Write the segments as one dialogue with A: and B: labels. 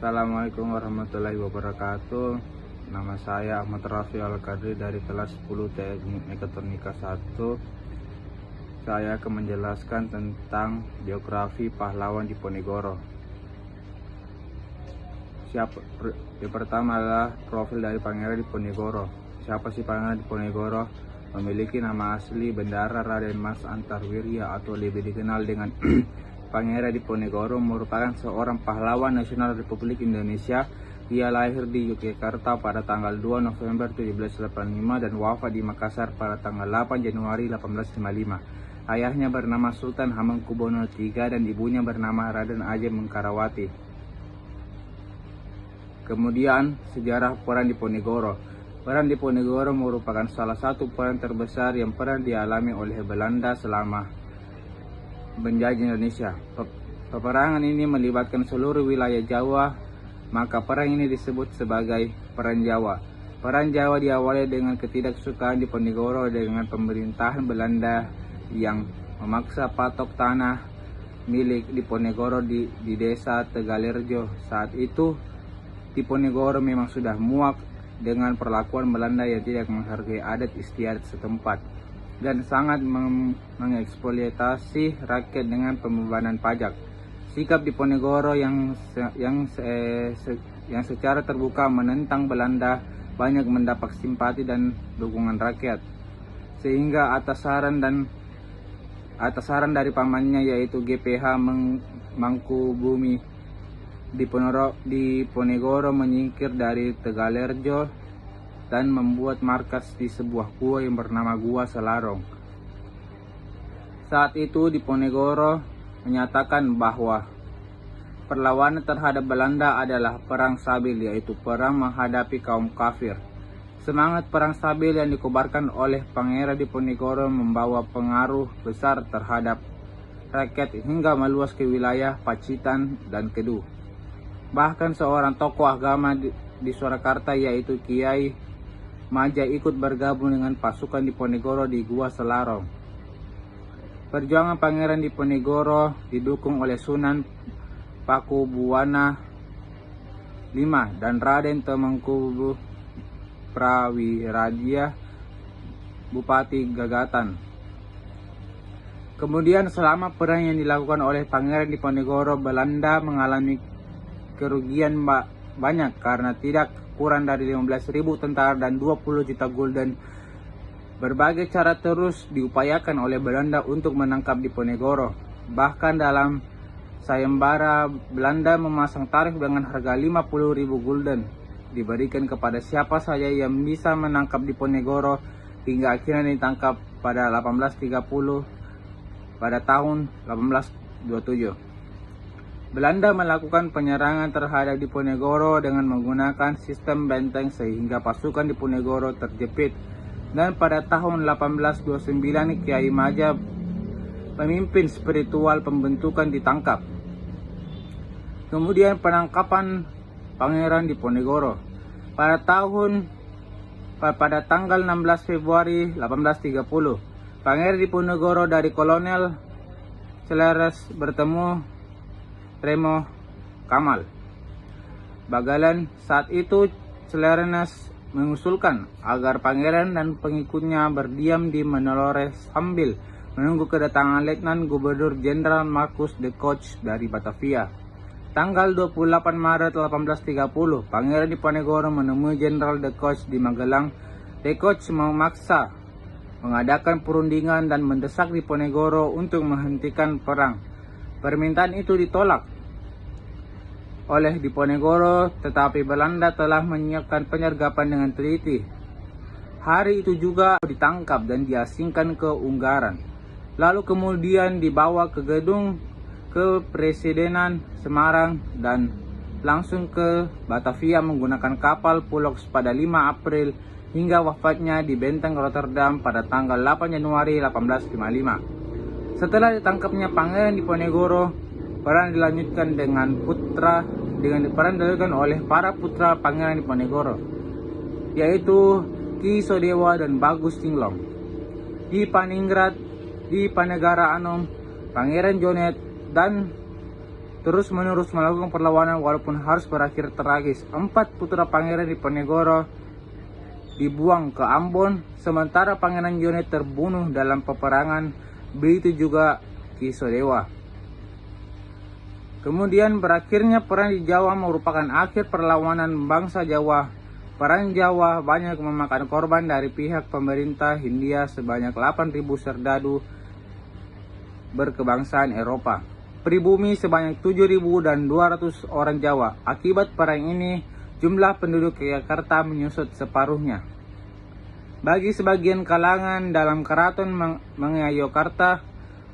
A: Assalamualaikum warahmatullahi wabarakatuh. Nama saya Ahmad Rafi Al-Qadri dari kelas 10 Teknik Mekatronika 1. Saya akan menjelaskan tentang biografi pahlawan Diponegoro. Yang pertama adalah profil dari Pangeran Diponegoro. Siapa sih Pangeran Diponegoro? Memiliki nama asli Bendahara Raden Mas Antarwirya atau lebih dikenal dengan Pangeran Diponegoro, merupakan seorang pahlawan nasional Republik Indonesia. Ia lahir di Yogyakarta pada tanggal 2 November 1785 dan wafat di Makassar pada tanggal 8 Januari 1855. Ayahnya bernama Sultan Hamengkubuwono III dan ibunya bernama Raden Ajeng Mengkarawati. Kemudian sejarah Perang Diponegoro. Perang Diponegoro merupakan salah satu perang terbesar yang pernah dialami oleh Belanda selama menjajah Indonesia. Peperangan ini melibatkan seluruh wilayah Jawa, maka perang ini disebut sebagai Perang Jawa. Perang Jawa diawali dengan ketidaksukaan Diponegoro dengan pemerintahan Belanda yang memaksa patok tanah milik Diponegoro di desa Tegalerjo. Saat itu Diponegoro memang sudah muak dengan perlakuan Belanda yang tidak menghargai adat istiadat setempat dan sangat mengeksploitasi rakyat dengan pembebanan pajak. Sikap Diponegoro yang secara terbuka menentang Belanda banyak mendapat simpati dan dukungan rakyat, sehingga atas saran dari pamannya yaitu GPH Mangkubumi, Diponegoro menyingkir dari Tegalerjo dan membuat markas di sebuah gua yang bernama Gua Selarong. Saat itu Diponegoro menyatakan bahwa perlawanan terhadap Belanda adalah perang sabil, yaitu perang menghadapi kaum kafir. Semangat perang sabil yang dikobarkan oleh Pangeran Diponegoro membawa pengaruh besar terhadap rakyat hingga meluas ke wilayah Pacitan dan Kedu. Bahkan seorang tokoh agama di Surakarta yaitu Kiai Maja ikut bergabung dengan pasukan Diponegoro di Gua Selarong. Perjuangan Pangeran Diponegoro didukung oleh Sunan Pakubuwana V dan Raden Temengku Prawiradia, Bupati Gagatan. Kemudian selama perang yang dilakukan oleh Pangeran Diponegoro, Belanda mengalami kerugian banyak karena tidak kurang dari 15.000 tentara dan 20 juta gulden. Berbagai cara terus diupayakan oleh Belanda untuk menangkap Diponegoro. Bahkan dalam sayembara, Belanda memasang tarif dengan harga 50.000 gulden diberikan kepada siapa saja yang bisa menangkap Diponegoro, hingga akhirnya ditangkap pada 1830 pada tahun 1827. Belanda melakukan penyerangan terhadap Diponegoro dengan menggunakan sistem benteng sehingga pasukan Diponegoro terjepit, dan pada tahun 1829 Kiai Maja, pemimpin spiritual pembentukan, ditangkap. Kemudian penangkapan Pangeran Diponegoro pada tanggal 16 Februari 1830, Pangeran Diponegoro dari Kolonel Celeres bertemu Remo Kamal Bagalan. Saat itu Celerenes mengusulkan agar pangeran dan pengikutnya berdiam di Manilore sambil menunggu kedatangan Letnan Gubernur Jenderal Marcus de Koch dari Batavia. Tanggal 28 Maret 1830, Pangeran Diponegoro menemui Jenderal de Koch di Magelang. De Koch memaksa mengadakan perundingan dan mendesak Diponegoro untuk menghentikan perang. Permintaan itu ditolak oleh Diponegoro, tetapi Belanda telah menyiapkan penyergapan dengan teliti. Hari itu juga ditangkap dan diasingkan ke Ungaran, lalu kemudian dibawa ke gedung Kepresidenan Semarang dan langsung ke Batavia menggunakan kapal Pulox pada 5 April hingga wafatnya di Benteng Rotterdam pada tanggal 8 Januari 1855. Setelah ditangkapnya Pangeran Diponegoro, perang dilanjutkan oleh para putra Pangeran Diponegoro, yaitu Ki Sodewa dan Bagus Cinglong. Di Paningrat, di Panegara Anom, Pangeran Jonet dan terus-menerus melakukan perlawanan walaupun harus berakhir tragis. 4 putra Pangeran Diponegoro dibuang ke Ambon, sementara Pangeran Yone terbunuh dalam peperangan, begitu juga Ki Sodewa. Kemudian berakhirnya perang di Jawa merupakan akhir perlawanan bangsa Jawa. Perang Jawa banyak memakan korban dari pihak pemerintah Hindia sebanyak 8.000 serdadu berkebangsaan Eropa, pribumi sebanyak 7.200 orang Jawa. Akibat perang ini, jumlah penduduk Yogyakarta menyusut separuhnya. Bagi sebagian kalangan dalam keraton Mangayogyakarta,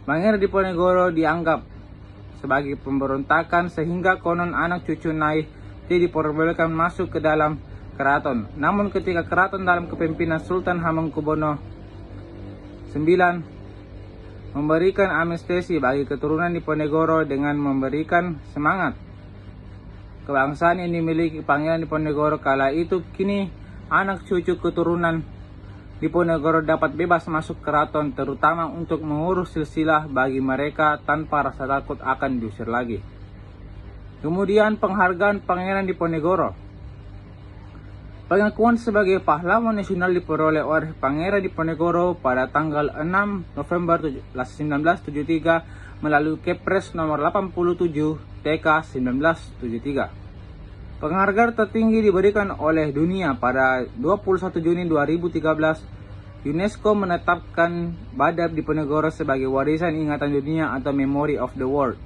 A: Pangeran Diponegoro dianggap sebagai pemberontakan sehingga konon anak cucu Nai tidak diperbolehkan masuk ke dalam keraton. Namun ketika keraton dalam kepemimpinan Sultan Hamengkubuwono IX memberikan amnesti bagi keturunan Diponegoro dengan memberikan semangat kebangsaan yang dimiliki Pangeran Diponegoro kala itu, kini anak cucu keturunan Diponegoro dapat bebas masuk keraton, terutama untuk mengurus silsilah bagi mereka tanpa rasa takut akan diusir lagi. Kemudian penghargaan Pangeran Diponegoro. Pengakuan sebagai pahlawan nasional diperoleh oleh Pangeran Diponegoro pada tanggal 6 November 1973 melalui Kepres nomor 87 TK 1973. Penghargaan tertinggi diberikan oleh dunia pada 21 Juni 2013. UNESCO menetapkan Badak Diponegoro sebagai warisan ingatan dunia atau Memory of the World.